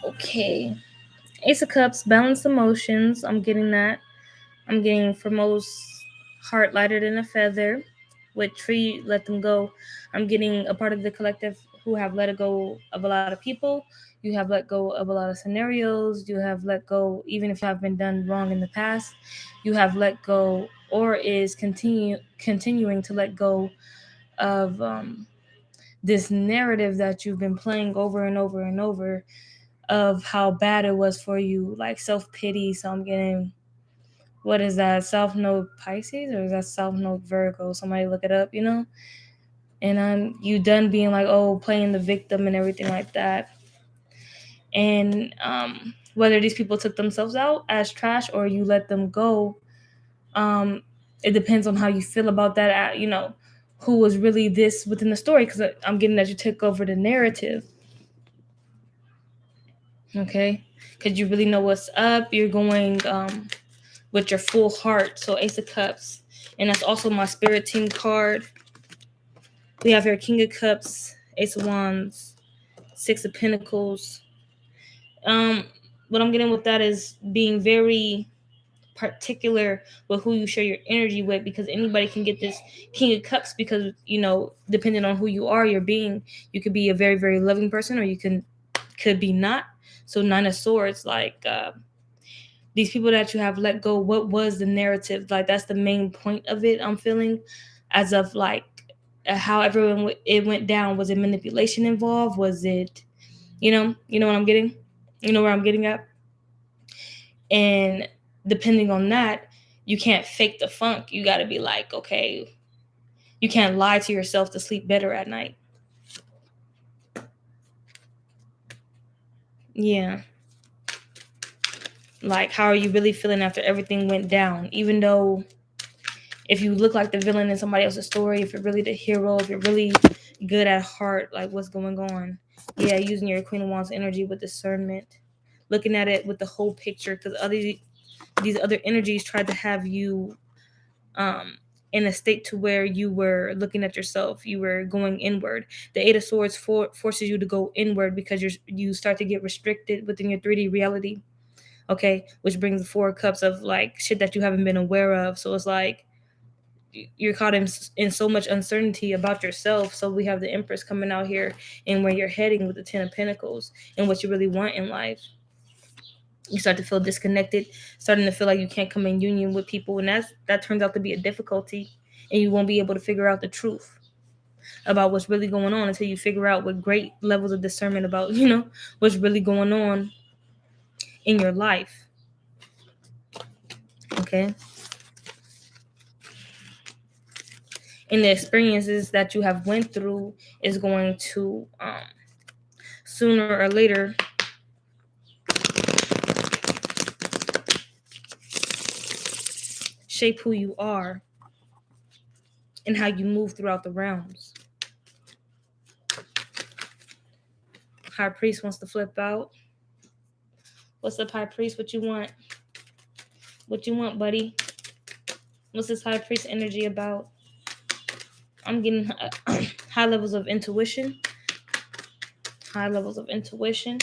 Okay. Ace of Cups, balanced emotions. I'm getting that. I'm getting for most heart lighter than a feather. With tree, let them go. I'm getting a part of the collective who have let go of a lot of people. You have let go of a lot of scenarios. You have let go, even if you have been done wrong in the past. You have let go, or is continuing to let go of this narrative that you've been playing over and over and over of how bad it was for you, like self pity. So I'm getting, what is that, South Node Pisces, or is that South Node Virgo? Somebody look it up, And you done being like, oh, playing the victim and everything like that. And whether these people took themselves out as trash or you let them go, it depends on how you feel about that. Who was really this within the story? Because I'm getting that you took over the narrative. Okay, because you really know what's up. You're going with your full heart. So Ace of Cups, and that's also my spirit team card. We have here King of Cups, Ace of Wands, Six of Pentacles. Um, what I'm getting with that is being very particular with who you share your energy with, because anybody can get this King of Cups, because depending on who you are, you could be a very, very loving person, or you could be not. So Nine of Swords, like these people that you have let go, what was the narrative? Like, that's the main point of it, I'm feeling, as of like how everyone it went down. Was it manipulation involved? Was it, what I'm getting? You know where I'm getting at? And depending on that, you can't fake the funk. You got to be like, okay, you can't lie to yourself to sleep better at night. Yeah. Like, how are you really feeling after everything went down? Even though if you look like the villain in somebody else's story, if you're really the hero, if you're really good at heart, like, what's going on? Yeah, using your Queen of Wands energy with discernment, looking at it with the whole picture, because these other energies tried to have you in a state to where you were looking at yourself, you were going inward. The Eight of Swords forces you to go inward, because you start to get restricted within your 3D reality. Okay, which brings the Four of Cups of like shit that you haven't been aware of. So it's like you're caught in so much uncertainty about yourself. So we have the Empress coming out here, and where you're heading with the Ten of Pentacles and what you really want in life. You start to feel disconnected, starting to feel like you can't come in union with people, and that turns out to be a difficulty, and you won't be able to figure out the truth about what's really going on until you figure out with great levels of discernment about what's really going on in your life. Okay, and the experiences that you have went through is going to sooner or later shape who you are and how you move throughout the realms. High Priest wants to flip out. What's up, High Priest? What you want? What you want, buddy? What's this High Priest energy about? I'm getting high levels of intuition. High levels of intuition.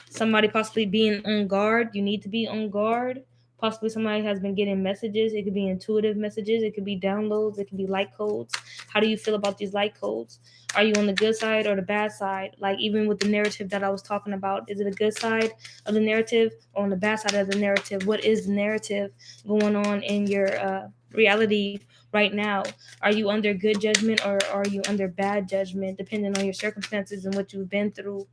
Somebody possibly being on guard. You need to be on guard. Possibly somebody has been getting messages. It could be intuitive messages. It could be downloads. It could be light codes. How do you feel about these light codes? Are you on the good side or the bad side? Like, even with the narrative that I was talking about, is it a good side of the narrative or on the bad side of the narrative? What is the narrative going on in your reality right now? Are you under good judgment or are you under bad judgment, depending on your circumstances and what you've been through?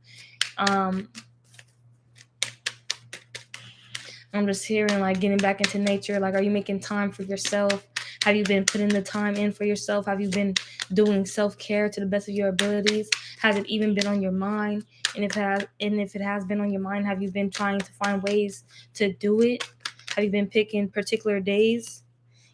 I'm just hearing like getting back into nature. Like, are you making time for yourself? Have you been putting the time in for yourself? Have you been doing self-care to the best of your abilities? Has it even been on your mind? And if it has been on your mind, have you been trying to find ways to do it? Have you been picking particular days?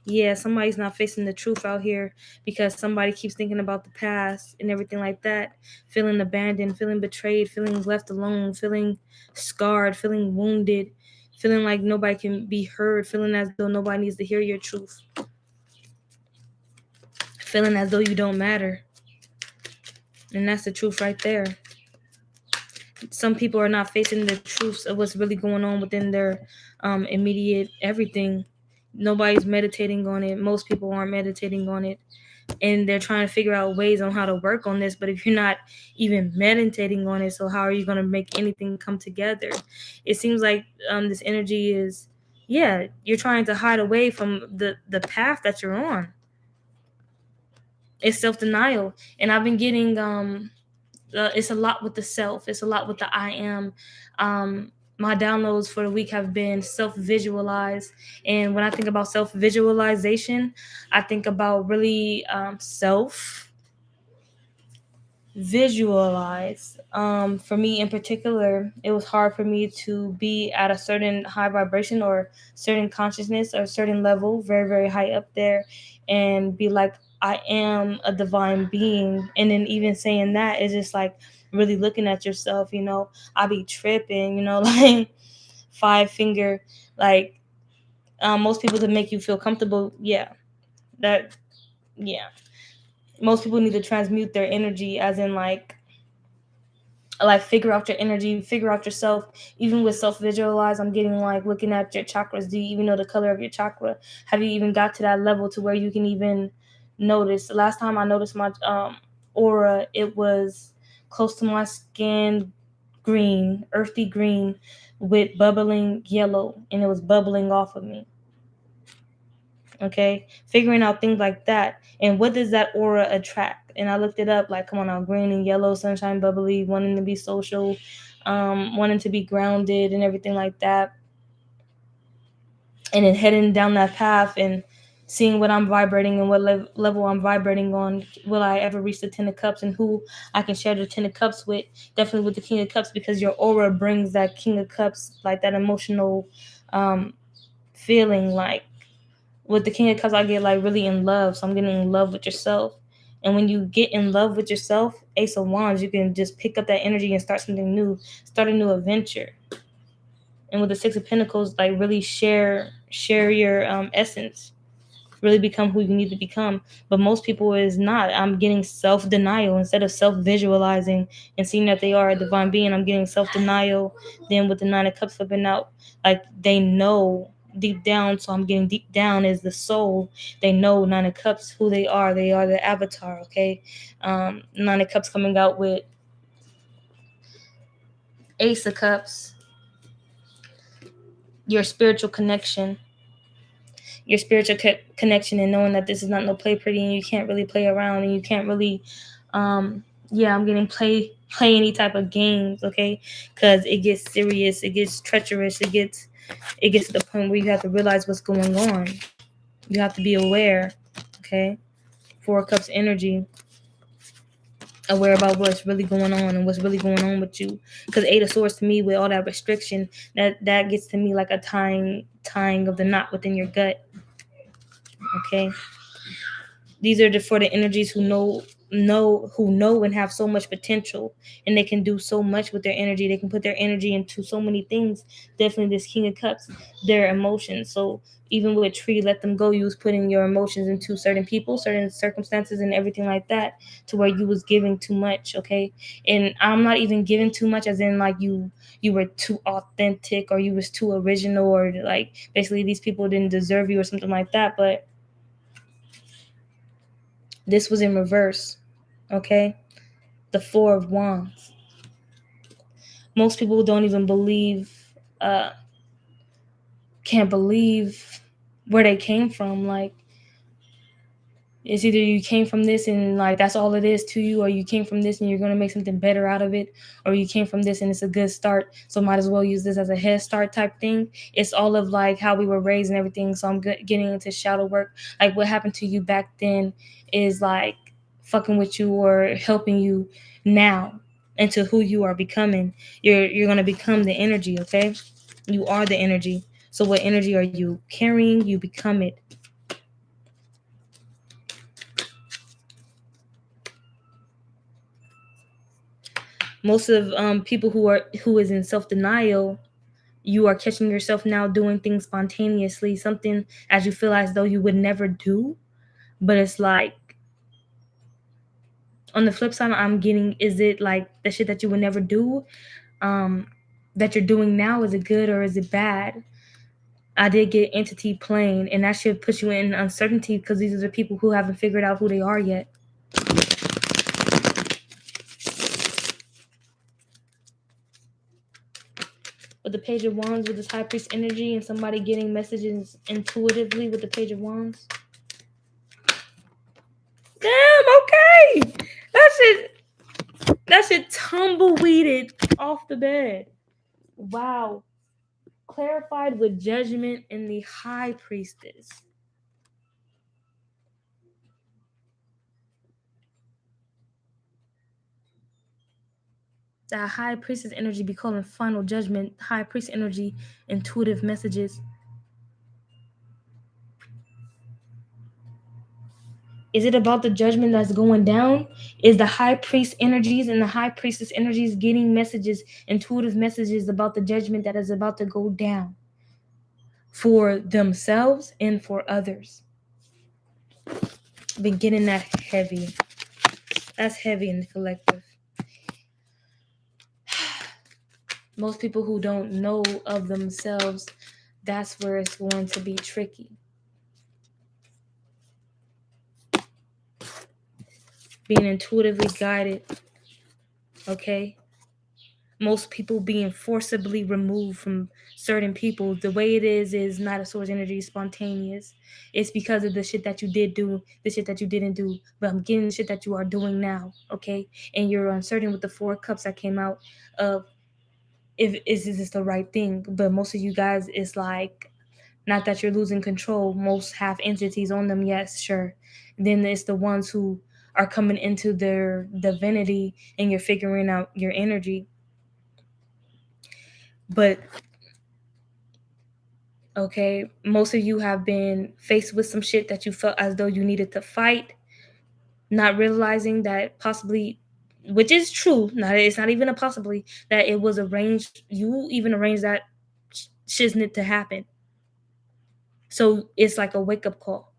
Yeah, somebody's not facing the truth out here because somebody keeps thinking about the past and everything like that, feeling abandoned, feeling betrayed, feeling left alone, feeling scarred, feeling wounded, feeling like nobody can be heard, feeling as though nobody needs to hear your truth, feeling as though you don't matter. And that's the truth right there. Some people are not facing the truths of what's really going on within their immediate everything. Nobody's meditating on it. Most people aren't meditating on it, and they're trying to figure out ways on how to work on this. But if you're not even meditating on it, so how are you going to make anything come together? It seems like this energy is, yeah, you're trying to hide away from the path that you're on. It's self-denial. And I've been getting it's a lot with the self. It's a lot with the I am. My downloads for the week have been self-visualize. And when I think about self-visualization, I think about really self visualize. For me in particular, it was hard for me to be at a certain high vibration or certain consciousness or certain level, very, very high up there, and be like, I am a divine being. And then even saying that is just like really looking at yourself, I be tripping, like five finger, like most people to make you feel comfortable. Yeah, that, yeah. Most people need to transmute their energy, as in like figure out your energy, figure out yourself. Even with self visualize, I'm getting like looking at your chakras. Do you even know the color of your chakra? Have you even got to that level to where you can even notice? The last time I noticed my aura, it was close to my skin, green, earthy green, with bubbling yellow, and it was bubbling off of me. Okay, figuring out things like that, and what does that aura attract? And I looked it up, like, come on now, green and yellow, sunshine, bubbly, wanting to be social, wanting to be grounded and everything like that. And then heading down that path and seeing what I'm vibrating and what level I'm vibrating on. Will I ever reach the 10 of cups, and who I can share the 10 of cups with? Definitely with the king of cups, because your aura brings that king of cups, like that emotional feeling. Like with the king of cups, I get like really in love. So I'm getting in love with yourself. And when you get in love with yourself, ace of wands, you can just pick up that energy and start something new, start a new adventure. And with the six of pentacles, like really share your essence, really become who you need to become. But most people is not. I'm getting self-denial instead of self-visualizing and seeing that they are a divine being. I'm getting self-denial. Then with the 9 of cups flipping out, like they know deep down. So I'm getting deep down is the soul. They know 9 of cups who they are. They are the avatar. Okay, 9 of cups coming out with ace of cups, your spiritual connection, connection, and knowing that this is not no play pretty, and you can't really play around, and you can't really I'm getting play any type of games, okay? Because it gets serious, it gets treacherous, it gets to the point where you have to realize what's going on. You have to be aware, okay? 4 cups energy, aware about what's really going on and what's really going on with you. Because 8 of swords, to me, with all that restriction, that gets to me like a tying of the knot within your gut. Okay, these are for the energies who know and have so much potential, and they can do so much with their energy. They can put their energy into so many things. Definitely this king of cups, their emotions. So even with tree, let them go, you was putting your emotions into certain people, certain circumstances, and everything like that, to where you was giving too much. Okay, and I'm not even giving too much as in like you were too authentic, or you was too original, or like basically these people didn't deserve you or something like that. But this was in reverse, okay? The 4 of wands. Most people don't even can't believe where they came from. Like, it's either you came from this and like that's all it is to you, or you came from this and you're going to make something better out of it, or you came from this and it's a good start, so might as well use this as a head start type thing. It's all of like how we were raised and everything. So I'm getting into shadow work. Like what happened to you back then is like fucking with you or helping you now into who you are becoming. You're going to become the energy, okay? You are the energy. So what energy are you carrying? You become it. Most of people who is in self-denial, you are catching yourself now doing things spontaneously, something as you feel as though you would never do, but it's like On the flip side, I'm getting, is it like the shit that you would never do, that you're doing now? Is it good or is it bad? I did get entity plane, and that should put you in uncertainty because these are the people who haven't figured out who they are yet. With the Page of Wands, with this High Priest energy, and somebody getting messages intuitively with the Page of Wands. Damn, okay. That shit tumbleweeded off the bed. Wow. Clarified with Judgment in the High Priestess. That High Priestess energy be calling final judgment. High Priest energy, intuitive messages. Is it about the judgment that's going down? Is the High Priest energies and the High Priestess energies getting messages, intuitive messages about the judgment that is about to go down for themselves and for others? Been getting that heavy. That's heavy in the collective. Most people who don't know of themselves, that's where it's going to be tricky. Being intuitively guided, okay? Most people being forcibly removed from certain people. The way it is not a source energy, spontaneous. It's because of the shit that you did do, the shit that you didn't do. But I'm getting the shit that you are doing now, okay? And you're uncertain with the 4 cups that came out of, if is this the right thing? But most of you guys, it's like, not that you're losing control. Most have entities on them, yes, sure. Then it's the ones who are coming into their divinity, and you're figuring out your energy. But okay, most of you have been faced with some shit that you felt as though you needed to fight, not realizing that possibly, which is true, it's not even a possibly, that it was arranged. You even arranged that shiznit to happen. So it's like a wake-up call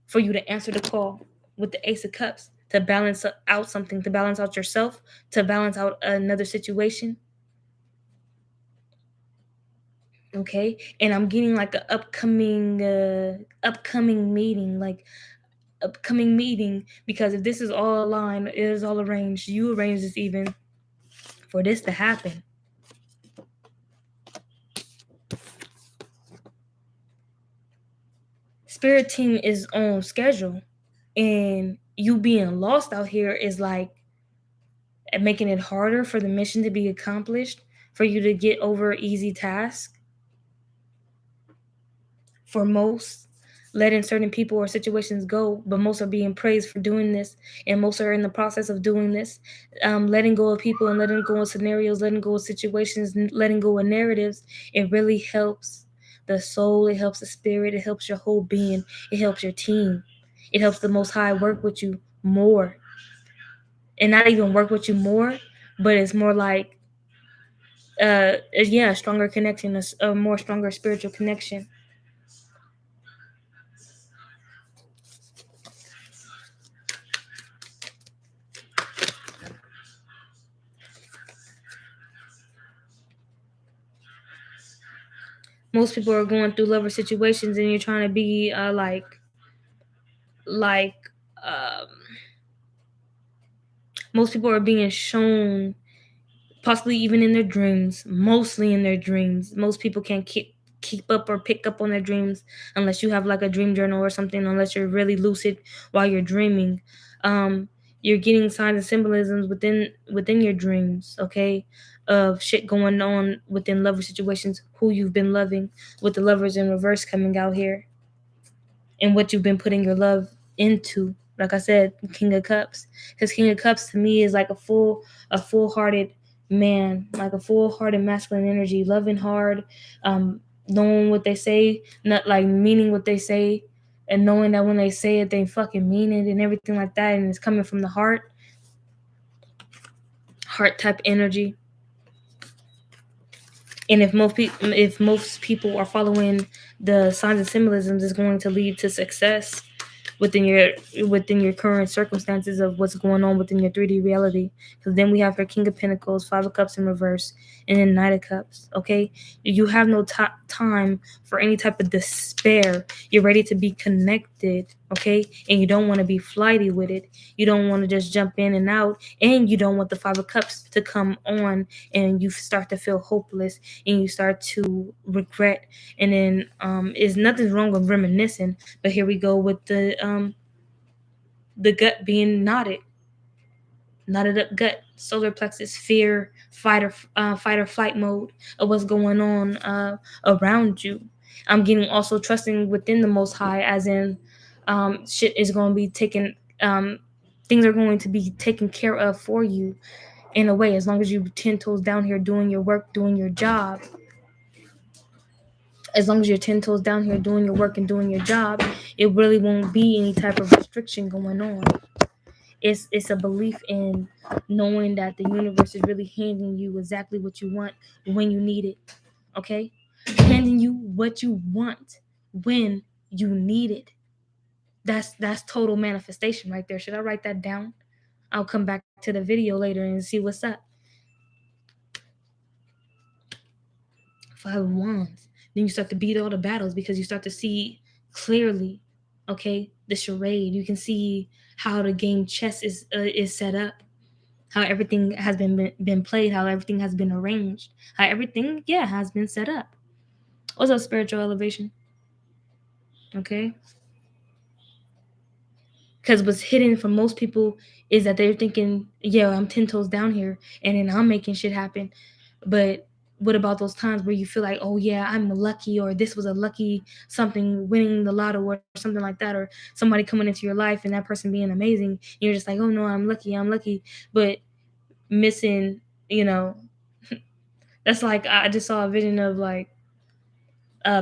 for you to answer the call with the Ace of Cups, to balance out something, to balance out yourself, to balance out another situation. Okay, and I'm getting like an upcoming meeting, like upcoming meeting, because if this is all aligned, it is all arranged. You arranged this even for this to happen. Spirit team is on schedule, and you being lost out here is like making it harder for the mission to be accomplished, for you to get over easy tasks. For most, letting certain people or situations go, but most are being praised for doing this, and most are in the process of doing this. Letting go of people and letting go of scenarios, letting go of situations, letting go of narratives, it really helps the soul, it helps the spirit, it helps your whole being, it helps your team, it helps the Most High work with you more. And not even work with you more, but it's more like a stronger connection, a more stronger spiritual connection. Most people are going through lover situations, and you're trying to be um, most people are being shown, possibly even in their dreams, mostly in their dreams. Most people can't keep up or pick up on their dreams unless you have like a dream journal or something, unless you're really lucid while you're dreaming. You're getting signs and symbolisms within your dreams, okay, of shit going on within lover situations, who you've been loving, with the lovers in reverse coming out here, and what you've been putting your love into. Like I said, King of Cups. Because King of Cups to me is like a full-hearted man, like a full-hearted masculine energy, loving hard, knowing what they say, not like meaning what they say, and knowing that when they say it, they fucking mean it and everything like that, and it's coming from the heart type energy. And if most people are following the signs and symbolisms, it's going to lead to success. within your within your current circumstances of what's going on within your 3D reality. Because then we have her King of Pentacles, Five of Cups in reverse, and then Knight of Cups. Okay, you have no time for any type of despair. You're ready to be connected. Okay, and you don't want to be flighty with it. You don't want to just jump in and out, and you don't want the Five of Cups to come on and you start to feel hopeless and you start to regret. And then is nothing wrong with reminiscing, but here we go with the gut being knotted up gut, solar plexus, fear, fight or flight mode of what's going on around you. I'm getting also trusting within the Most High, as in shit is going to be taken. Things are going to be taken care of for you in a way, as long as you 10 toes down here doing your work, doing your job. As long as you're 10 toes down here doing your work and doing your job, it really won't be any type of restriction going on. It's a belief in knowing that the universe is really handing you exactly what you want when you need it. Okay, handing you what you want when you need it. That's total manifestation right there. Should I write that down? I'll come back to the video later and see what's up. Five of Wands. Then you start to beat all the battles because you start to see clearly, okay, the charade. You can see how the game chess is set up, how everything has been played, how everything has been arranged, how everything has been set up. What's up, spiritual elevation? Okay, because what's hidden from most people is that they're thinking, yeah, I'm 10 toes down here and then I'm making shit happen. But what about those times where you feel like, oh yeah, I'm lucky, or this was a lucky something, winning the lotto or something like that, or somebody coming into your life and that person being amazing, and you're just like, oh no, I'm lucky, but missing, you know, that's like, I just saw a vision of like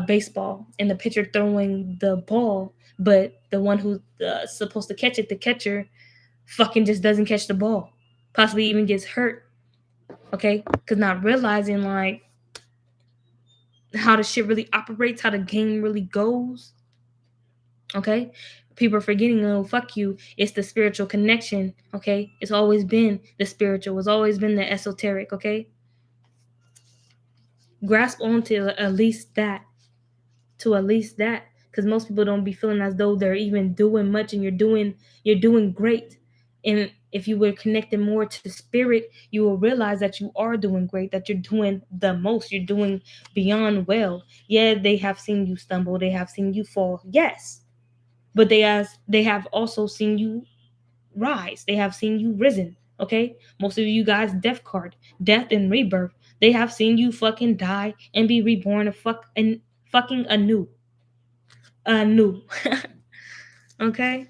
baseball and the pitcher throwing the ball, but the one who's supposed to catch it, the catcher, fucking just doesn't catch the ball, possibly even gets hurt. Okay, because not realizing like how the shit really operates, how the game really goes. Okay, people are forgetting, oh fuck you, it's the spiritual connection. Okay, it's always been the spiritual, it's always been the esoteric. Okay, grasp onto at least that, because most people don't be feeling as though they're even doing much, and you're doing great. And if you were connected more to spirit, you will realize that you are doing great, that you're doing the most, you're doing beyond well. Yeah, they have seen you stumble, they have seen you fall, yes, but they have also seen you rise, they have seen you risen. Okay, most of you guys, death card, death and rebirth, they have seen you fucking die and be reborn and fucking anew. Okay,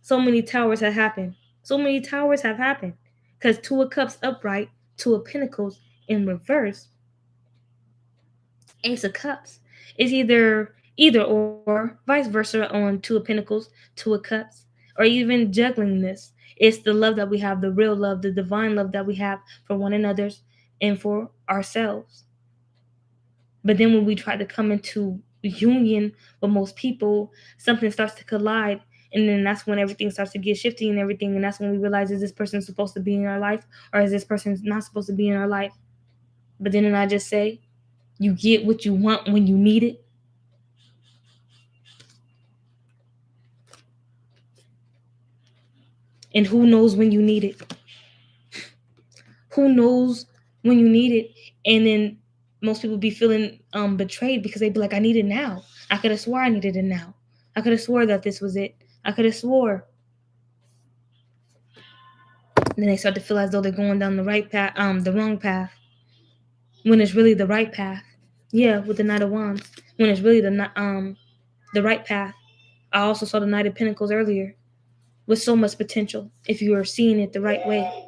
so many towers have happened, because Two of Cups upright, Two of Pentacles in reverse, Ace of Cups is either or, vice versa, on Two of Pentacles, Two of Cups, or even juggling this. It's the love that we have, the real love, the divine love that we have for one another and for ourselves. But then when we try to come into union with most people, something starts to collide. And then that's when everything starts to get shifty and everything. And that's when we realize, is this person supposed to be in our life, or is this person not supposed to be in our life? But then I just say, you get what you want when you need it. And who knows when you need it? Who knows when you need it? And then most people be feeling betrayed because they be like, I need it now. I could have swore I needed it now. I could have swore that this was it. I could have swore. And then they start to feel as though they're going down the right path, the wrong path, when it's really the right path. Yeah, with the Knight of Wands, when it's really the right path. I also saw the Knight of Pentacles earlier, with so much potential if you are seeing it the right way.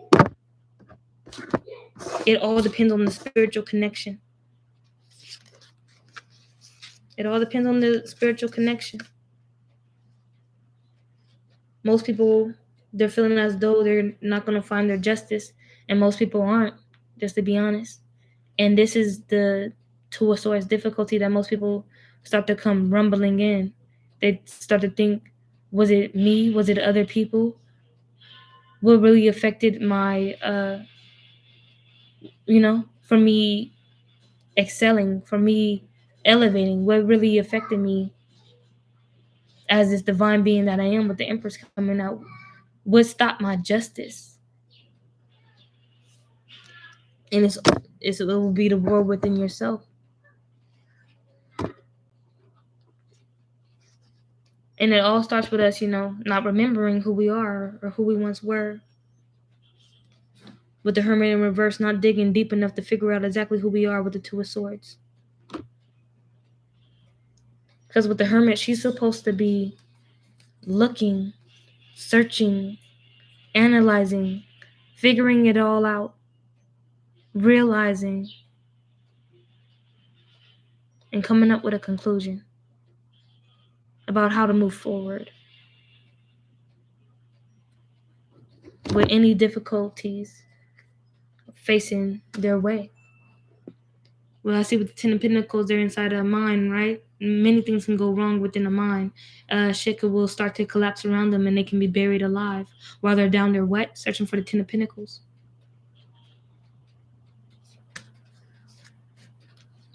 It all depends on the spiritual connection. It all depends on the spiritual connection. Most people, they're feeling as though they're not going to find their justice, and most people aren't, just to be honest. And this is the Two of Swords difficulty that most people start to come rumbling in. They start to think, Was it me? Was it other people? What really affected my for me excelling, for me elevating? What really affected me as this divine being that I am with the Empress coming out? What stopped my justice? And it will be the war within yourself. And it all starts with us, not remembering who we are or who we once were. With the Hermit in reverse, not digging deep enough to figure out exactly who we are with the Two of Swords. Because with the Hermit, she's supposed to be looking, searching, analyzing, figuring it all out, realizing, and coming up with a conclusion about how to move forward with any difficulties facing their way. Well, I see with the Ten of Pentacles, they're inside a mind, right? Many things can go wrong within a mind. Shit will start to collapse around them and they can be buried alive while they're down there wet, searching for the Ten of Pentacles.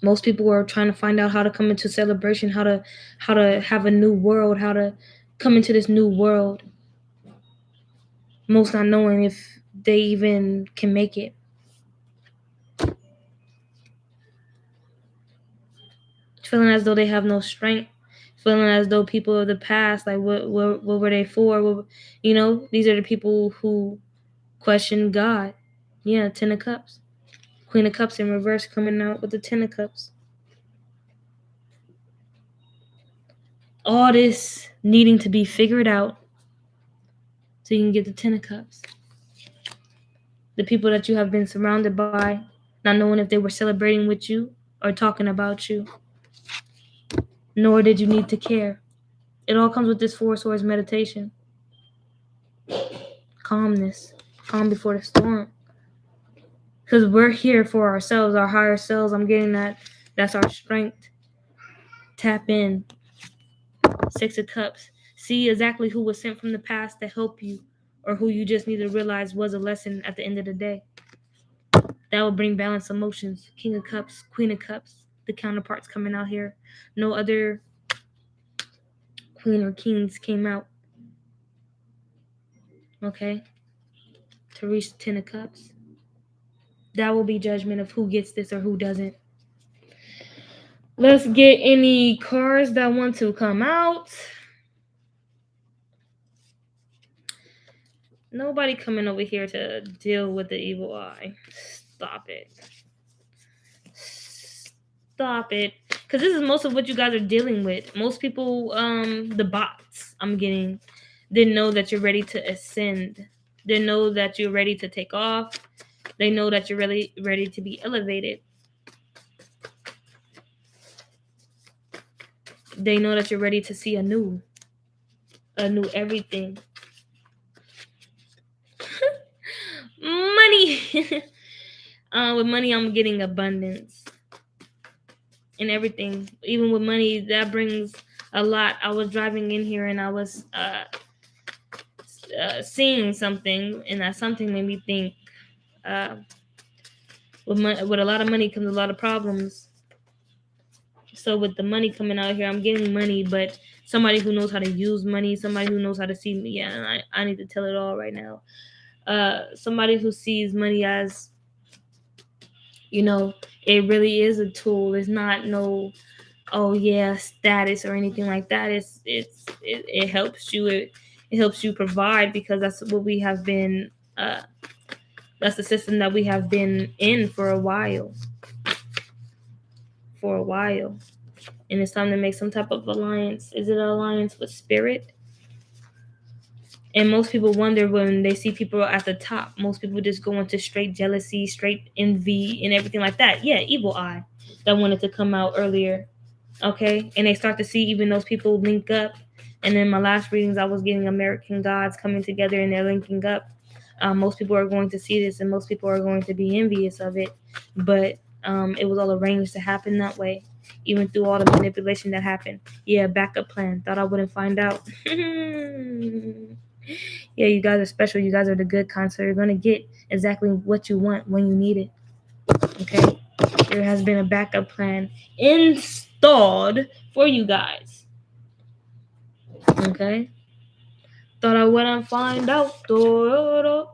Most people are trying to find out how to come into celebration, how to have a new world, how to come into this new world. Most not knowing if they even can make it. Feeling as though they have no strength. Feeling as though people of the past, like what were they for? These are the people who question God. Yeah, Ten of Cups. Queen of Cups in reverse coming out with the Ten of Cups. All this needing to be figured out so you can get the Ten of Cups. The people that you have been surrounded by, not knowing if they were celebrating with you or talking about you. Nor did you need to care. It all comes with this Four Swords meditation. Calmness. Calm before the storm. Because we're here for ourselves, our higher selves. I'm getting that. That's our strength. Tap in. Six of Cups. See exactly who was sent from the past to help you, or who you just need to realize was a lesson at the end of the day. That will bring balanced emotions. King of Cups, Queen of Cups, the counterparts coming out here. No other queen or kings came out. Okay? To reach the Ten of Cups. That will be judgment of who gets this or who doesn't. Let's get any cards that want to come out. Nobody coming over here to deal with the evil eye. Stop it. Stop it. Because this is most of what you guys are dealing with. Most people, the bots I'm getting, they know that you're ready to ascend. They know that you're ready to take off. They know that you're really ready to be elevated. They know that you're ready to see a new everything. Money. With money, I'm getting abundance and everything. Even with money, that brings a lot. I was driving in here and I was seeing something, and that something made me think. With a lot of money comes a lot of problems. So with the money coming out here, I'm getting money, but somebody who knows how to use money, somebody who knows how to see me. Yeah, I need to tell it all right now. Somebody who sees money as, it really is a tool. It's not no, oh yeah, status or anything like that. It helps you. It helps you provide, because that's what we have been. That's the system that we have been in for a while. And it's time to make some type of alliance. Is it an alliance with spirit? And most people wonder when they see people at the top. Most people just go into straight jealousy, straight envy, and everything like that. Yeah, evil eye that wanted to come out earlier. Okay? And they start to see even those people link up. And in my last readings, I was getting American gods coming together and they're linking up. Most people are going to see this and most people are going to be envious of it. But It was all arranged to happen that way, even through all the manipulation that happened. Yeah, backup plan. Thought I wouldn't find out. Yeah, you guys are special. You guys are the good kind, so you're gonna get exactly what you want when you need it. Okay, there has been a backup plan installed for you guys. Okay, thought I wouldn't find out. Thought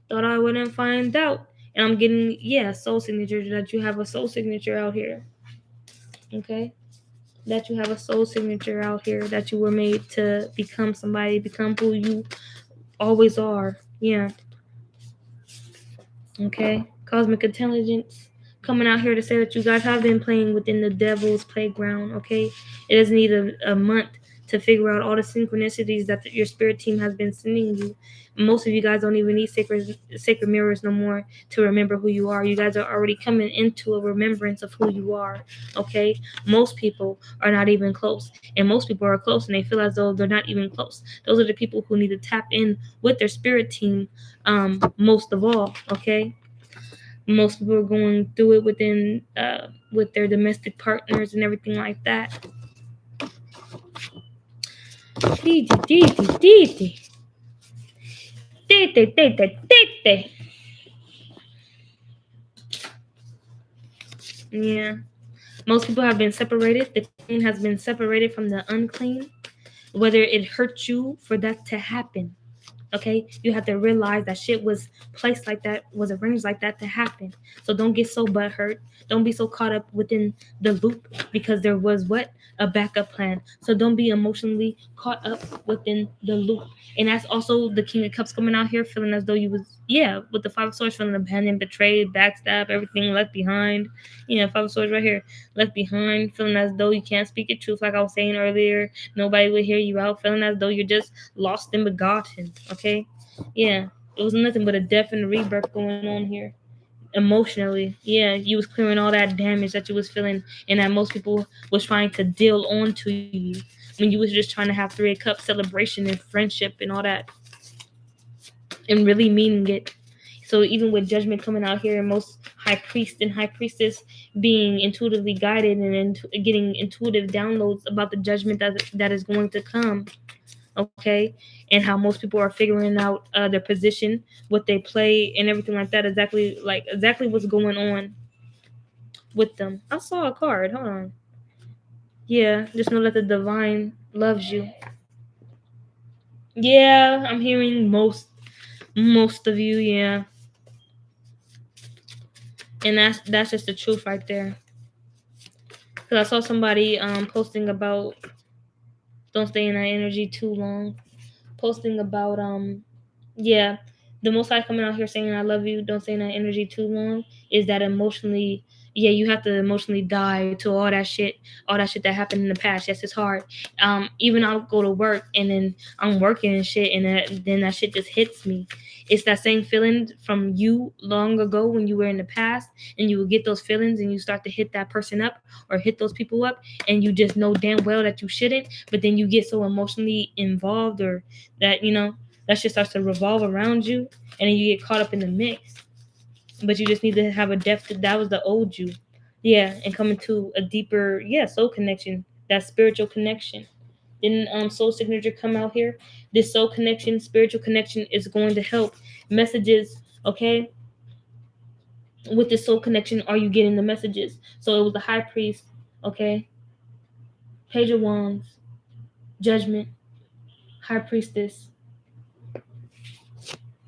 I wouldn't find out. And I'm getting, yeah, soul signature, that you have a soul signature out here. Okay, that you have a soul signature out here, that you were made to become somebody, become who you always are. Yeah. Okay, cosmic intelligence coming out here to say that you guys have been playing within the devil's playground. Okay, it doesn't need a month to figure out all the synchronicities that your spirit team has been sending you. Most of you guys don't even need sacred mirrors no more to remember who you are. You guys are already coming into a remembrance of who you are. Okay, most people are not even close, and most people are close and they feel as though they're not even close. Those are the people who need to tap in with their spirit team, most of all. Okay, most people are going through it within with their domestic partners and everything like that. Yeah, most people have been separated. The clean has been separated from the unclean, whether it hurt you for that to happen. Okay, you have to realize that shit was placed like that, was arranged like that to happen. So don't get so butthurt. Don't be so caught up within the loop, because there was what, a backup plan. So don't be emotionally caught up within the loop. And that's also the King of Cups coming out here feeling as though you was, yeah, with the Five of Swords, feeling abandoned, betrayed, backstabbed, everything left behind. Yeah, Five of Swords right here, left behind, feeling as though you can't speak your truth, like I was saying earlier. Nobody would hear you out, feeling as though you're just lost and begotten. Okay, yeah, it was nothing but a death and a rebirth going on here. Emotionally, yeah, you was clearing all that damage that you was feeling, and that most people was trying to deal on to you, when you was just trying to have Three of Cups celebration and friendship and all that, and really meaning it. So even with Judgment coming out here, and most high priest and high priestess being intuitively guided and getting intuitive downloads about the judgment that is going to come. Okay, and how most people are figuring out their position, what they play, and everything like that. Exactly what's going on with them. I saw a card. Hold on. Yeah, just know that the divine loves you. Yeah, I'm hearing most of you. Yeah, and that's just the truth right there. Cause I saw somebody posting about don't stay in that energy too long. Posting about yeah, the most high coming out here saying I love you, don't stay in that energy too long, is that emotionally, yeah, you have to emotionally die to all that shit that happened in the past. Yes, it's hard. Even I'll go to work and then I'm working and shit, and then that shit just hits me. It's that same feeling from you long ago when you were in the past, and you will get those feelings and you start to hit that person up or hit those people up, and you just know damn well that you shouldn't, but then you get so emotionally involved, or that, that shit starts to revolve around you, and then you get caught up in the mix. But you just need to have a depth that was the old you. Yeah, and come into a deeper, yeah, soul connection, that spiritual connection. Didn't soul signature come out here? This soul connection, spiritual connection, is going to help messages. Okay, with this soul connection, are you getting the messages? So it was the high priest. Okay, Page of Wands, Judgment, High Priestess.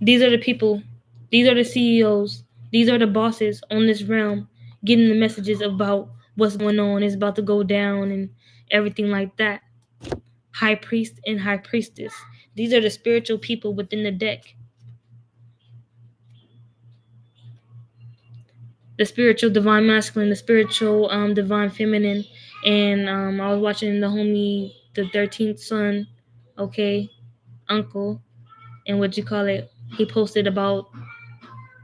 These are the people, these are the CEOs, these are the bosses on this realm, getting the messages about what's going on, is about to go down, and everything like that. High priest and high priestess. These are the spiritual people within the deck. The spiritual divine masculine, the spiritual divine feminine, and I was watching the homie, the 13th son, okay, uncle, and what you call it. He posted about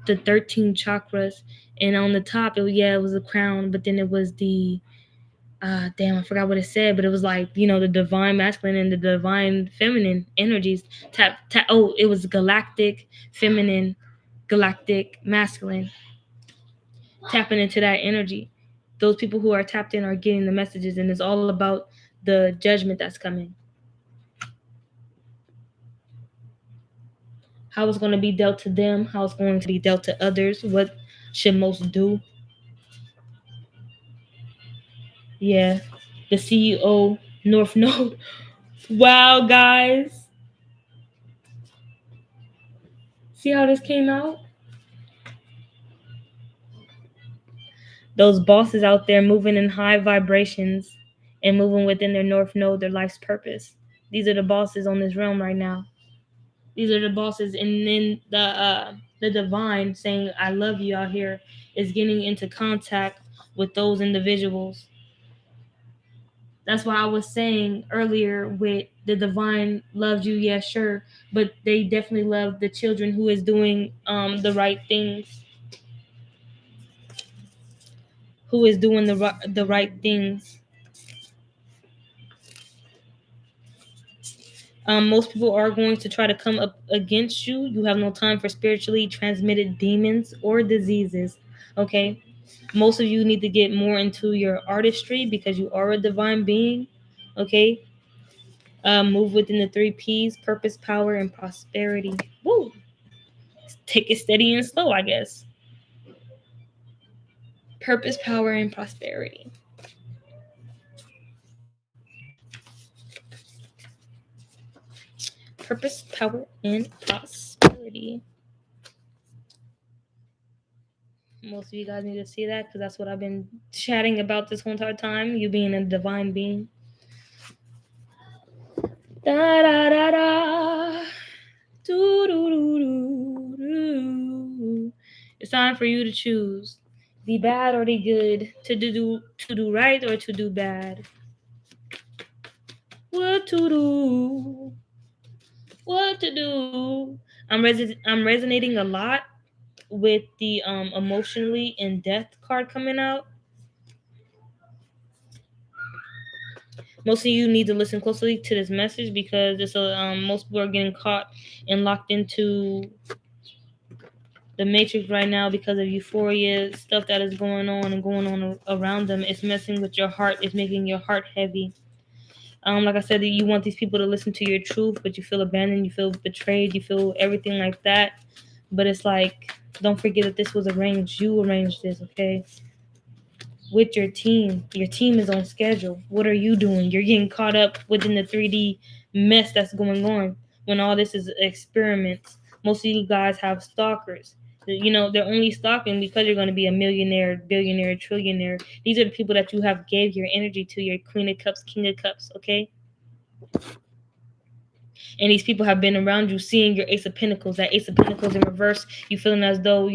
the 13 chakras, and on the top, it was a crown, but then it was the damn, I forgot what it said, but it was like, the divine masculine and the divine feminine energies. It was galactic feminine, galactic masculine. tapping into that energy. Those people who are tapped in are getting the messages, and it's all about the judgment that's coming. How it's going to be dealt to them, how it's going to be dealt to others, what should most do. Yeah, the CEO, North Node. Wow, guys. See how this came out? Those bosses out there moving in high vibrations and moving within their North Node, their life's purpose. These are the bosses on this realm right now. These are the bosses, and then the divine saying "I love you" out here is getting into contact with those individuals. That's why I was saying earlier with the divine loves you, yeah, sure, but they definitely love the children who is doing the right things, who is doing the right things. Most people are going to try to come up against you. You have no time for spiritually transmitted demons or diseases. Okay, most of you need to get more into your artistry because you are a divine being. Okay, move within the three P's: purpose, power, and prosperity. Woo! Take it steady and slow, I guess. Purpose, power, and prosperity. Purpose, power, and prosperity. Most of you guys need to see that because that's what I've been chatting about this whole entire time. You being a divine being. Da da da da. Do, do, do, do, do. It's time for you to choose the bad or the good, to do right or to do bad. What to do? What to do? I'm resonating a lot with the emotionally in death card coming out. Most of you need to listen closely to this message because most people are getting caught and locked into the matrix right now because of euphoria stuff that is going on around them. It's messing with your heart. It's making your heart heavy. Like I said, you want these people to listen to your truth, but you feel abandoned, you feel betrayed, you feel everything like that. But it's like, don't forget that this was arranged. You arranged this, okay? With your team. Your team is on schedule. What are you doing? You're getting caught up within the 3D mess that's going on when all this is experiments. Most of you guys have stalkers. You know, they're only stalking because you're going to be a millionaire, billionaire, trillionaire. These are the people that you have gave your energy to, your Queen of Cups, King of Cups, okay? And these people have been around you seeing your Ace of Pentacles, that Ace of Pentacles in reverse. You feeling as though,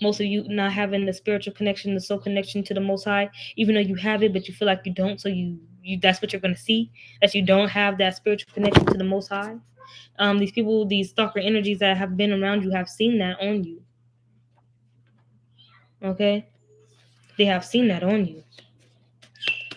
most of you not having the spiritual connection, the soul connection to the Most High, even though you have it, but you feel like you don't. So you that's what you're going to see, that you don't have that spiritual connection to the Most High. These people, these stalker energies that have been around you have seen that on you. Okay? They have seen that on you.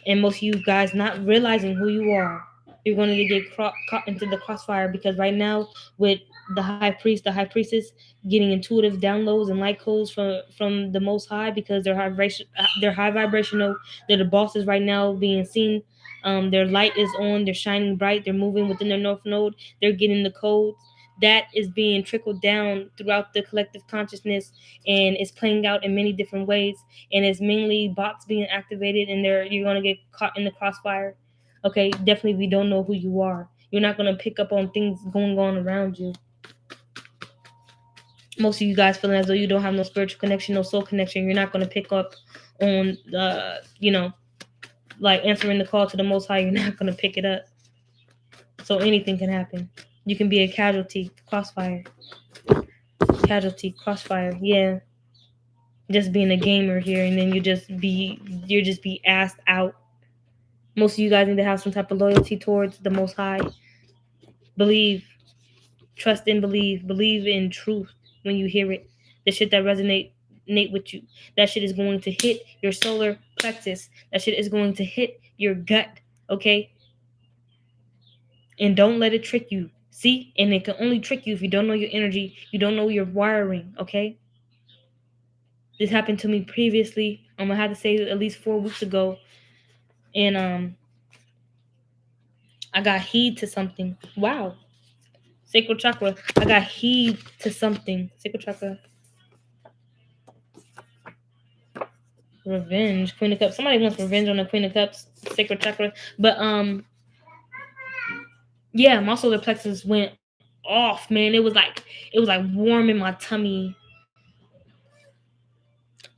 And most of you guys not realizing who you are, you're going to get caught into the crossfire because right now with the high priest, the high priestess getting intuitive downloads and light codes from the Most High because they're high vibrational. They're the bosses right now being seen. Their light is on. They're shining bright. They're moving within their North Node. They're getting the codes. That is being trickled down throughout the collective consciousness and is playing out in many different ways, and it's mainly bots being activated, and you're going to get caught in the crossfire. Okay, definitely we don't know who you are. You're not going to pick up on things going on around you. Most of you guys feeling as though you don't have no spiritual connection, no soul connection. You're not going to pick up on like answering the call to the Most High. You're not going to pick it up. So anything can happen. You can be a casualty, crossfire. Yeah, just being a gamer here, and then you're just be asked out. Most of you guys need to have some type of loyalty towards the Most High. Believe, trust and believe in truth when you hear it. The shit that resonate with you, that shit is going to hit your solar plexus. That shit is going to hit your gut. Okay, and don't let it trick you. See, and it can only trick you if you don't know your energy, you don't know your wiring. Okay. This happened to me previously. I had to say at least 4 weeks ago, and I got heed to something. Wow, sacral chakra. I got heed to something. Sacral chakra. Revenge. Queen of Cups. Somebody wants revenge on the Queen of Cups. Sacral chakra. But yeah, my solar plexus went off, man. It was like warm in my tummy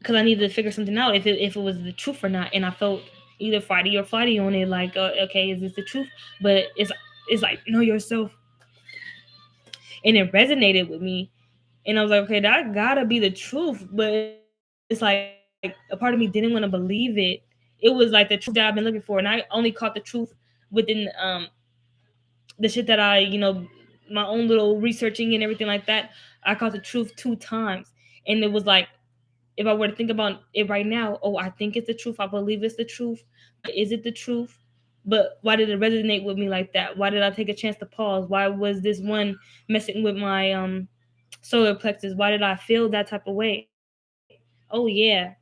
because I needed to figure something out if it was the truth or not, and I felt either fighty or flighty on it. Like, okay, is this the truth? But it's like know yourself, and it resonated with me, and I was like, okay, that gotta be the truth. But it's like a part of me didn't want to believe it. It was like the truth that I've been looking for, and I only caught the truth within the shit that my own little researching and everything like that. I caught the truth 2 times, and it was like if I were to think about it right now, oh, I think it's the truth. I believe it's the truth. But is it the truth? But why did it resonate with me like that? Why did I take a chance to pause? Why was this one messing with my solar plexus? Why did I feel that type of way? Oh yeah.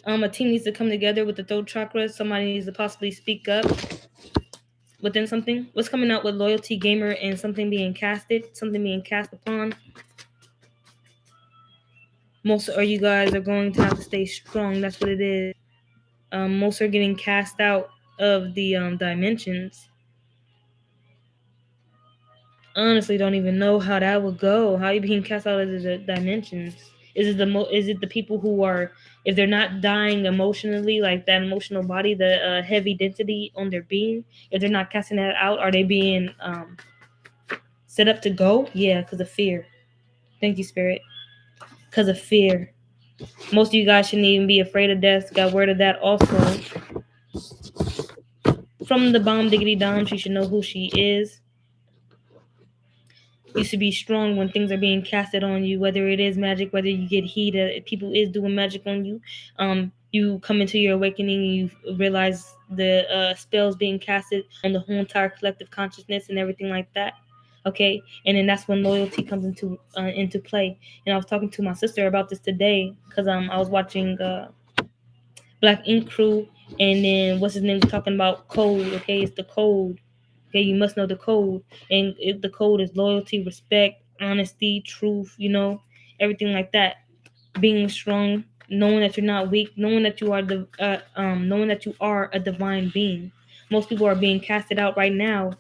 A team needs to come together with the throat chakra. Somebody needs to possibly speak up within something. What's coming out with loyalty gamer and something being casted, something being cast upon? Most of you guys are going to have to stay strong. That's what it is. Most are getting cast out of the dimensions. Honestly, don't even know how that would go. How you being cast out of the dimensions? Is it the people who are, if they're not dying emotionally, like that emotional body, the heavy density on their being, if they're not casting that out, are they being set up to go? Yeah, because of fear. Thank you, Spirit. Because of fear. Most of you guys shouldn't even be afraid of death. Got word of that also. From the bomb diggity dom, she should know who she is. You should be strong when things are being casted on you, whether it is magic, whether you get heat, if people is doing magic on you. You come into your awakening and you realize the spells being casted on the whole entire collective consciousness and everything like that. Okay, and then that's when loyalty comes into play. And I was talking to my sister about this today because I was watching Black Ink Crew, and then what's his name was talking about code. Okay, it's the code. Okay, you must know the code, and the code is loyalty, respect, honesty, truth. Everything like that. Being strong, knowing that you're not weak, knowing that you are knowing that you are a divine being. Most people are being casted out right now.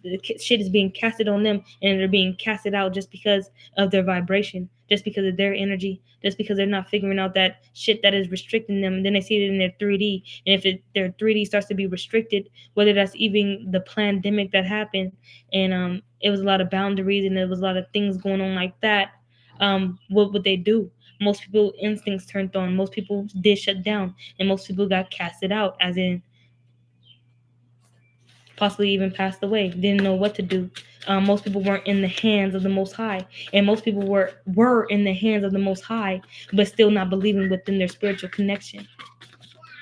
The shit is being casted on them, and they're being casted out just because of their vibration, just because of their energy, just because they're not figuring out that shit that is restricting them. And then they see it in their 3D, and if their 3D starts to be restricted, whether that's even the pandemic that happened, and it was a lot of boundaries and there was a lot of things going on like that. What would they do? Most people instincts turned on. Most people did shut down, and most people got casted out, as in possibly even passed away. Didn't know what to do. Most people weren't in the hands of the Most High, and most people were in the hands of the Most High, but still not believing within their spiritual connection.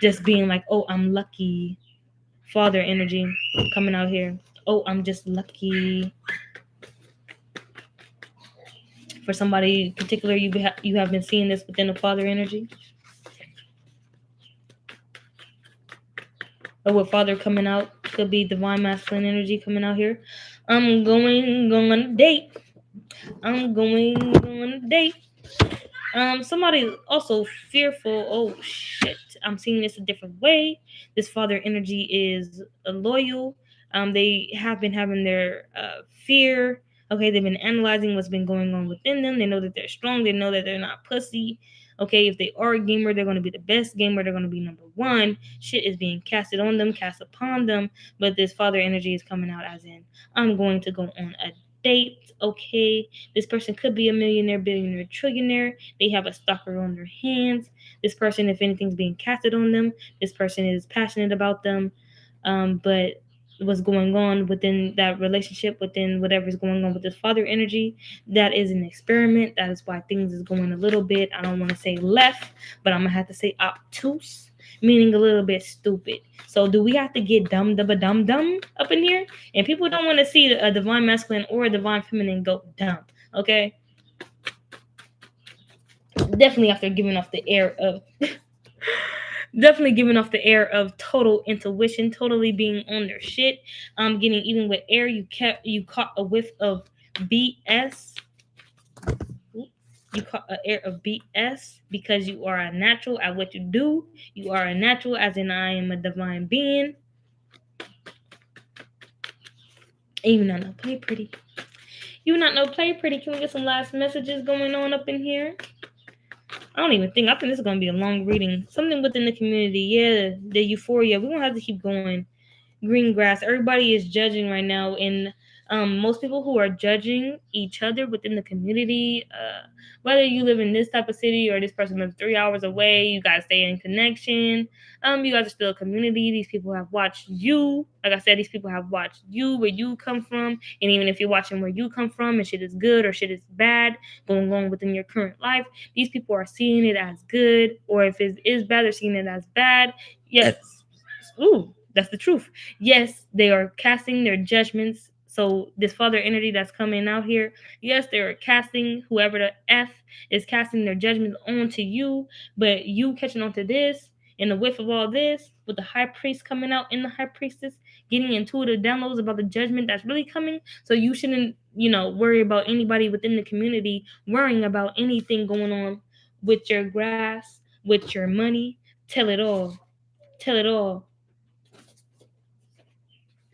Just being like, "Oh, I'm lucky." Father energy coming out here. Oh, I'm just lucky. For somebody particular, you have been seeing this within the father energy. Or with father coming out, could be divine masculine energy coming out here. I'm going on a date. I'm going on a date. Somebody also fearful. Oh shit! I'm seeing this a different way. This father energy is loyal. They have been having their fear. Okay, they've been analyzing what's been going on within them. They know that they're strong. They know that they're not pussy. Okay, if they are a gamer, they're going to be the best gamer. They're going to be number one. Shit is being casted on them, cast upon them. But this father energy is coming out as in, I'm going to go on a date. Okay, this person could be a millionaire, billionaire, trillionaire. They have a stalker on their hands. This person, if anything's being casted on them, this person is passionate about them. But what's going on within that relationship, within whatever's going on with this father energy, that is an experiment. That is why things is going a little bit, I don't want to say left, but I'm gonna have to say obtuse, meaning a little bit stupid. So do we have to get dumb up in here? And people don't want to see a divine masculine or a divine feminine go dumb. Okay, Definitely after giving off the air of definitely giving off the air of total intuition, totally being on their shit. Getting even with air, you caught a whiff of BS. You caught an air of BS because you are a natural at what you do. You are a natural, as in I am a divine being. And you not know play pretty. You not know play pretty. Can we get some last messages going on up in here? I don't even think. I think this is gonna be a long reading. Something within the community. Yeah, the euphoria. We're gonna have to keep going. Green grass. Everybody is judging right now, and most people who are judging each other within the community, whether you live in this type of city or this person lives 3 hours away, you guys stay in connection. You guys are still a community. These people have watched you. Like I said, these people have watched you, where you come from, and even if you're watching where you come from and shit is good or shit is bad going on within your current life, these people are seeing it as good, or if it is bad, they're seeing it as bad. Yes. Ooh, that's the truth. Yes, they are casting their judgments. So this father energy that's coming out here, yes, they're casting, whoever the F is casting their judgments onto you, but you catching on to this in the whiff of all this, with the high priest coming out in the high priestess, getting intuitive downloads about the judgment that's really coming. So you shouldn't, worry about anybody within the community worrying about anything going on with your grass, with your money. Tell it all. Tell it all.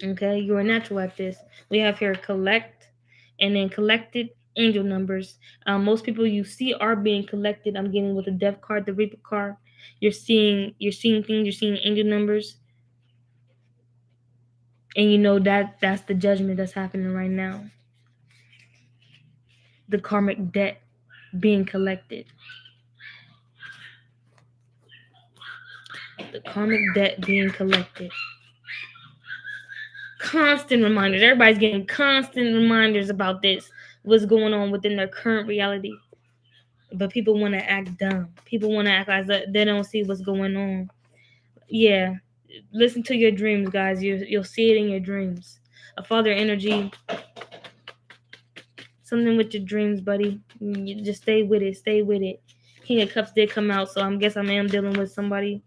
Okay, you're a natural at this. We have here collect and then collected angel numbers. Most people you see are being collected. I'm getting with the death card, the reaper card. You're seeing things, you're seeing angel numbers. And you know that's the judgment that's happening right now. The karmic debt being collected. The karmic debt being collected. Constant reminders. Everybody's getting constant reminders about this. What's going on within their current reality. But people want to act dumb. People want to act like they don't see what's going on. Yeah. Listen to your dreams, guys. You'll see it in your dreams. A father energy. Something with your dreams, buddy. You just stay with it. Stay with it. King of Cups did come out, so I guess I am dealing with somebody.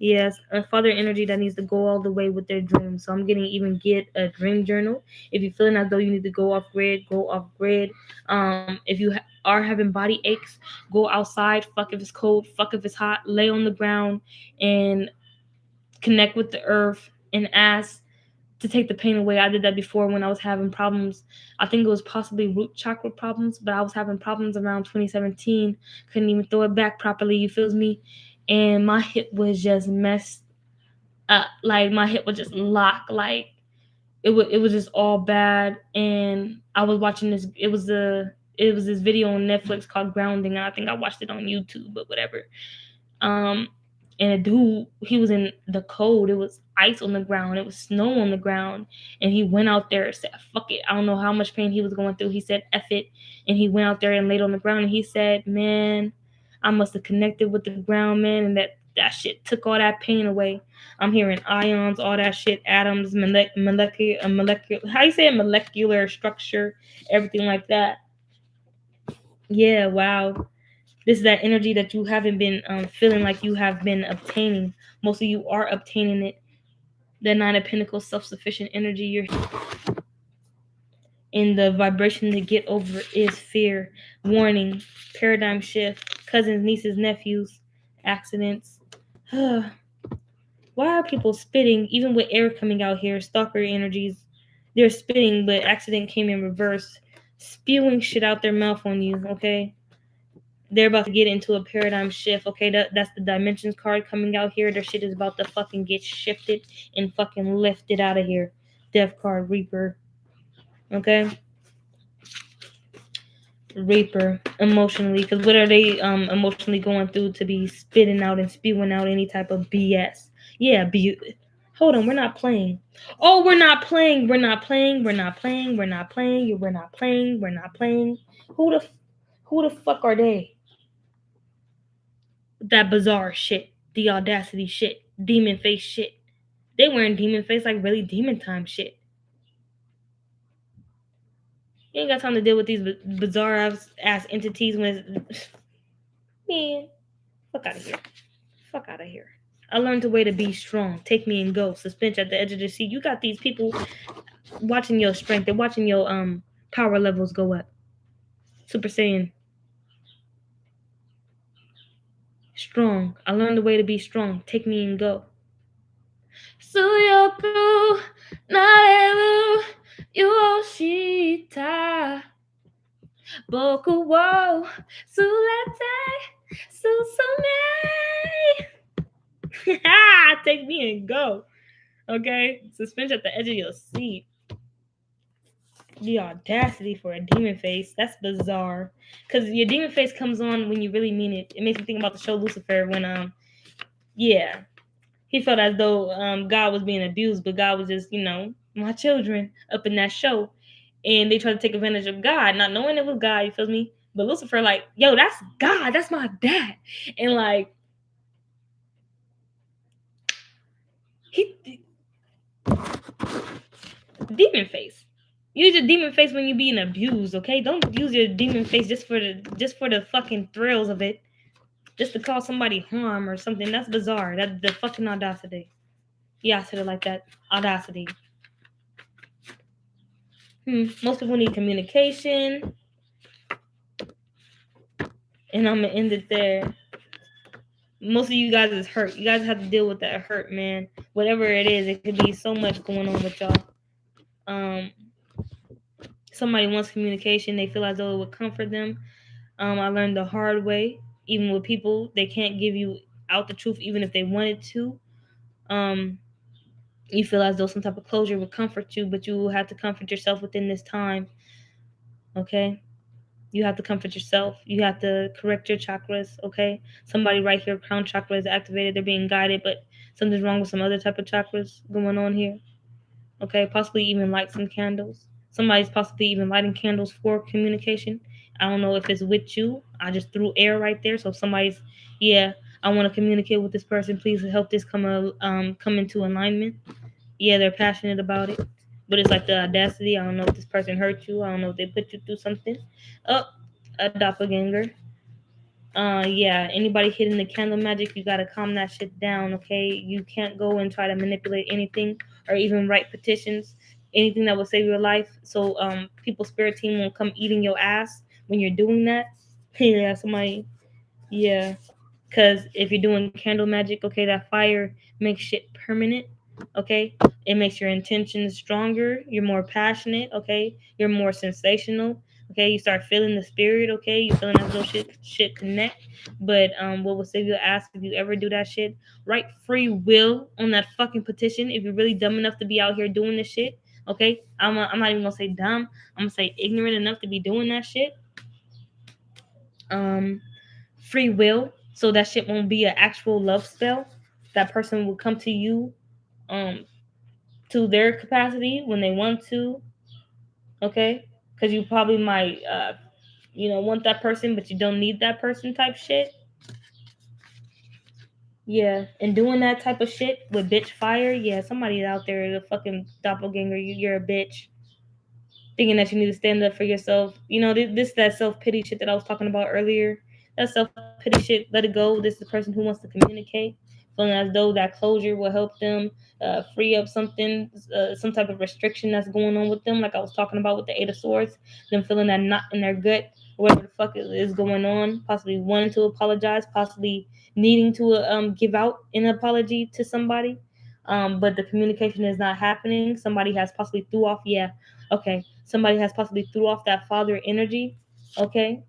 Yes, a father energy that needs to go all the way with their dreams. So I'm getting get a dream journal. If you're feeling as though you need to go off grid, go off grid. If you are having body aches, go outside. Fuck if it's cold. Fuck if it's hot. Lay on the ground and connect with the earth and ask to take the pain away. I did that before when I was having problems. I think it was possibly root chakra problems, but I was having problems around 2017. Couldn't even throw it back properly. You feels me? And my hip was just messed up. Like my hip was just locked. Like it was just all bad. And I was watching this. It was this video on Netflix called Grounding. I think I watched it on YouTube, but whatever. And a dude, he was in the cold. It was ice on the ground. It was snow on the ground. And he went out there and said, fuck it. I don't know how much pain he was going through. He said, F it. And he went out there and laid on the ground. And he said, man, I must have connected with the ground, man. And that shit took all that pain away. I'm hearing ions, all that shit, atoms, molecular, how you say it? Molecular structure, everything like that. Yeah, wow. This is that energy that you haven't been feeling like you have been obtaining. Most of you are obtaining it. The Nine of Pentacles, self-sufficient energy. You're in the vibration to get over is fear. Warning, paradigm shift, cousins, nieces, nephews, accidents. Why are people spitting? Even with air coming out here, stalker energies. They're spitting, but accident came in reverse. Spewing shit out their mouth on you, okay? They're about to get into a paradigm shift. Okay, that's the dimensions card coming out here. Their shit is about to fucking get shifted and fucking lifted out of here. Death card, Reaper. Okay, Reaper emotionally, because what are they emotionally going through to be spitting out and spewing out any type of BS? Yeah, hold on, we're not playing. Oh, we're not playing. We're not playing. We're not playing. We're not playing. We're not playing. We're not playing. Who the fuck are they? That bizarre shit, the audacity shit, demon face shit. They wearing demon face like really demon time shit. You ain't got time to deal with these bizarre ass entities when it's Man, fuck out of here. Fuck out of here. I learned a way to be strong. Take me and go. Suspense at the edge of the seat. You got these people watching your strength. They're watching your power levels go up. Super Saiyan. Strong. I learned a way to be strong. Take me and go. Suyoku nareru yoshita boku wo surete susume. Take me and go. Okay? Suspension at the edge of your seat. The audacity for a demon face. That's bizarre. Because your demon face comes on when you really mean it. It makes me think about the show Lucifer when yeah. He felt as though God was being abused, but God was just, my children up in that show. And they tried to take advantage of God, not knowing it was God, you feel me? But Lucifer, like, yo, that's God, that's my dad. And like he demon face. Use your demon face when you're being abused, okay? Don't use your demon face just for the fucking thrills of it. Just to cause somebody harm or something. That's bizarre. That's the fucking audacity. Yeah, I said it like that. Audacity. Most people need communication. And I'm gonna end it there. Most of you guys is hurt. You guys have to deal with that hurt, man. Whatever it is, it could be so much going on with y'all. Somebody wants communication. They feel as though it would comfort them. I learned the hard way. Even with people, they can't give you out the truth, even if they wanted to. You feel as though some type of closure would comfort you, but you will have to comfort yourself within this time. Okay? You have to comfort yourself. You have to correct your chakras, okay? Somebody right here, crown chakra is activated. They're being guided, but something's wrong with some other type of chakras going on here. Okay, possibly even light some candles. Somebody's possibly even lighting candles for communication. I don't know if it's with you. I just threw air right there. So if somebody's, I want to communicate with this person. Please help this come into alignment. Yeah, they're passionate about it. But it's like the audacity. I don't know if this person hurt you. I don't know if they put you through something. Oh, a doppelganger. Anybody hitting the candle magic, you gotta calm that shit down, okay? You can't go and try to manipulate anything or even write petitions, anything that will save your life. So people's spirit team won't come eating your ass when you're doing that. Because if you're doing candle magic, okay, that fire makes shit permanent, okay? It makes your intentions stronger. You're more passionate, okay? You're more sensational, okay? You start feeling the spirit, okay? You feeling as though shit connect. But what will save your ass if you ever do that shit? Write free will on that fucking petition if you're really dumb enough to be out here doing this shit, okay? I'm not even gonna say dumb. I'm gonna say ignorant enough to be doing that shit. Free will, so that shit won't be an actual love spell. That person will come to you to their capacity when they want to, okay? Because you probably might want that person, but you don't need that person type shit. Yeah, and doing that type of shit with bitch fire, somebody out there is a fucking doppelganger. You're a bitch, thinking that you need to stand up for yourself. This that self-pity shit that I was talking about earlier. That self-pity shit, let it go. This is the person who wants to communicate, feeling as though that closure will help them free up something, some type of restriction that's going on with them, like I was talking about with the Eight of Swords, them feeling that knot in their gut, whatever the fuck is going on, possibly wanting to apologize, possibly needing to give out an apology to somebody, but the communication is not happening. Somebody has possibly threw off, somebody has possibly threw off that father energy, okay?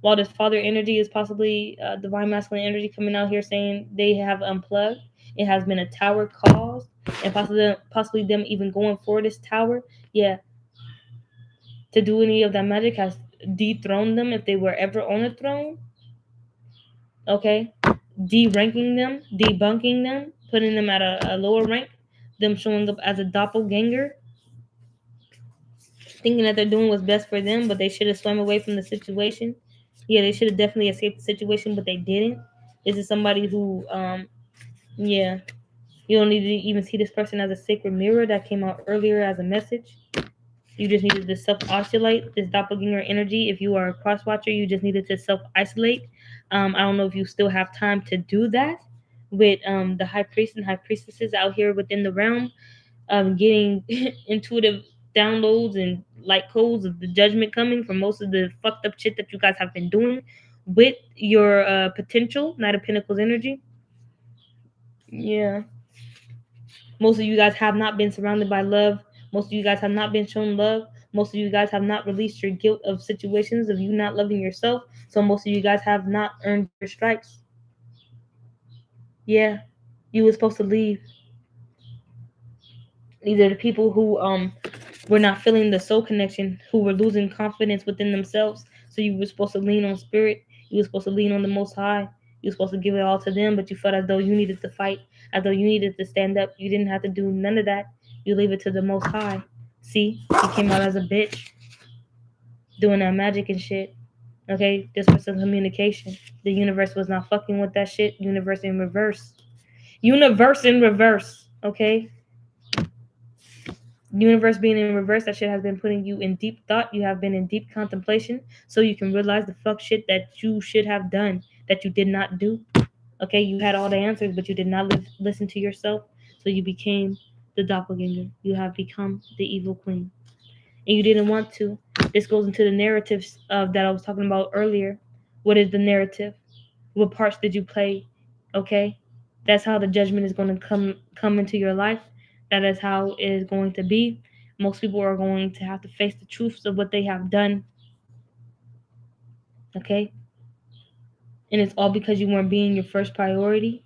While this father energy is possibly divine masculine energy coming out here saying they have unplugged, it has been a tower caused, and possibly them even going for this tower, to do any of that magic has dethroned them if they were ever on a throne, okay? De-ranking them, debunking them, putting them at a lower rank, them showing up as a doppelganger, thinking that they're doing what's best for them, but they should have swam away from the situation. They should have definitely escaped the situation, but they didn't. This is somebody who, you don't need to even see this person as a sacred mirror that came out earlier as a message. You just needed to self-isolate this doppelganger energy. If you are a cross-watcher, you just needed to self-isolate. I don't know if you still have time to do that with the high priest and high priestesses out here within the realm, getting intuitive downloads and light codes of the judgment coming from most of the fucked up shit that you guys have been doing with your potential Knight of Pentacles energy. Yeah. Most of you guys have not been surrounded by love. Most of you guys have not been shown love. Most of you guys have not released your guilt of situations of you not loving yourself. So most of you guys have not earned your stripes. Yeah. You were supposed to leave. These are the people who were not feeling the soul connection, who were losing confidence within themselves. So you were supposed to lean on spirit. You were supposed to lean on the Most High. You were supposed to give it all to them, but you felt as though you needed to fight, as though you needed to stand up. You didn't have to do none of that. You leave it to the Most High. See, you came out as a bitch, doing that magic and shit. Okay, this was some communication. The universe was not fucking with that shit. Universe in reverse. Universe in reverse. Okay. Universe being in reverse, that shit has been putting you in deep thought. You have been in deep contemplation, so you can realize the fuck shit that you should have done that you did not do. Okay, you had all the answers, but you did not listen to yourself, so you became the doppelganger. You have become the evil queen, and you didn't want to. This goes into the narratives that I was talking about earlier. What is the narrative? What parts did you play? Okay, that's how the judgment is going to come into your life. That is how it is going to be. Most people are going to have to face the truths of what they have done. Okay, and it's all because you weren't being your first priority.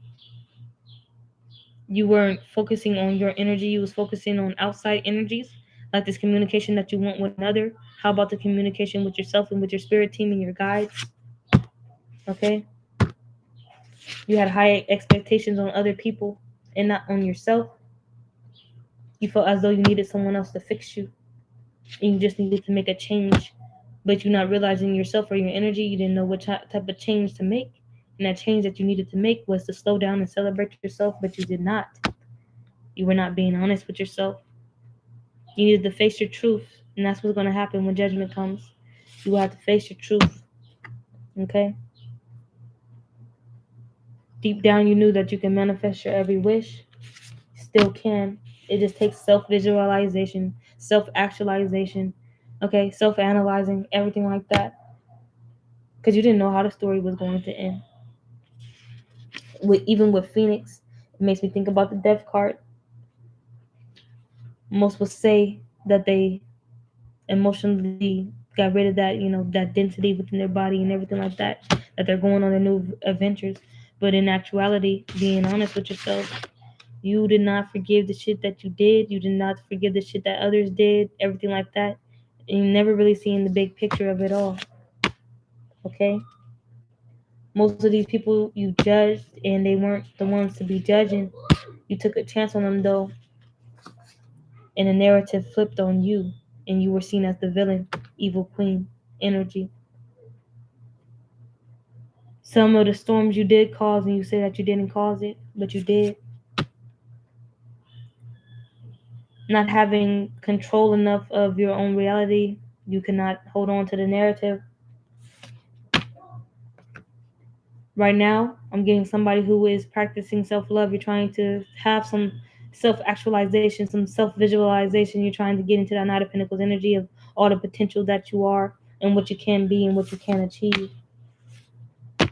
You weren't focusing on your energy. You was focusing on outside energies, like this communication that you want with another. How about the communication with yourself and with your spirit team and your guides? Okay, you had high expectations on other people and not on yourself. You felt as though you needed someone else to fix you, and you just needed to make a change, but you're not realizing yourself or your energy. You didn't know what type of change to make, and that change that you needed to make was to slow down and celebrate yourself, but you did not. You were not being honest with yourself. You needed to face your truth, and that's what's going to happen when judgment comes. You will have to face your truth. Okay? Deep down, you knew that you can manifest your every wish. Still can. It just takes self-visualization, self-actualization, okay, self-analyzing, everything like that. Because you didn't know how the story was going to end. Even with Phoenix, it makes me think about the death card. Most would say that they emotionally got rid of that, that density within their body and everything like that they're going on their new adventures. But in actuality, being honest with yourself, you did not forgive the shit that you did. You did not forgive the shit that others did, everything like that. And you never really seen the big picture of it all. Okay? Most of these people you judged, and they weren't the ones to be judging. You took a chance on them, though, and the narrative flipped on you, and you were seen as the villain, evil queen energy. Some of the storms you did cause, and you say that you didn't cause it, but you did. Not having control enough of your own reality, you cannot hold on to the narrative. Right now, I'm getting somebody who is practicing self-love. You're trying to have some self-actualization, some self-visualization. You're trying to get into that Knight of Pentacles energy of all the potential that you are and what you can be and what you can achieve.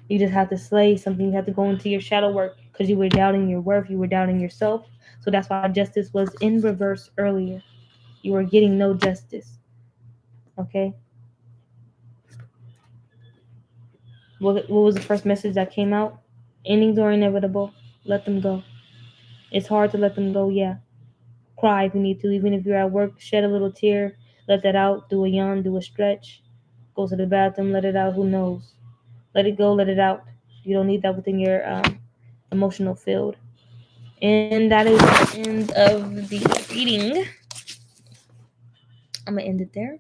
You just have to slay something. You have to go into your shadow work because you were doubting your worth. You were doubting yourself. So that's why justice was in reverse earlier. You were getting no justice. Okay? What was the first message that came out? Endings are inevitable. Let them go. It's hard to let them go, yeah. Cry if you need to. Even if you're at work, shed a little tear. Let that out. Do a yawn. Do a stretch. Go to the bathroom. Let it out. Who knows? Let it go. Let it out. You don't need that within your emotional field. And that is the end of the reading. I'm going to end it there.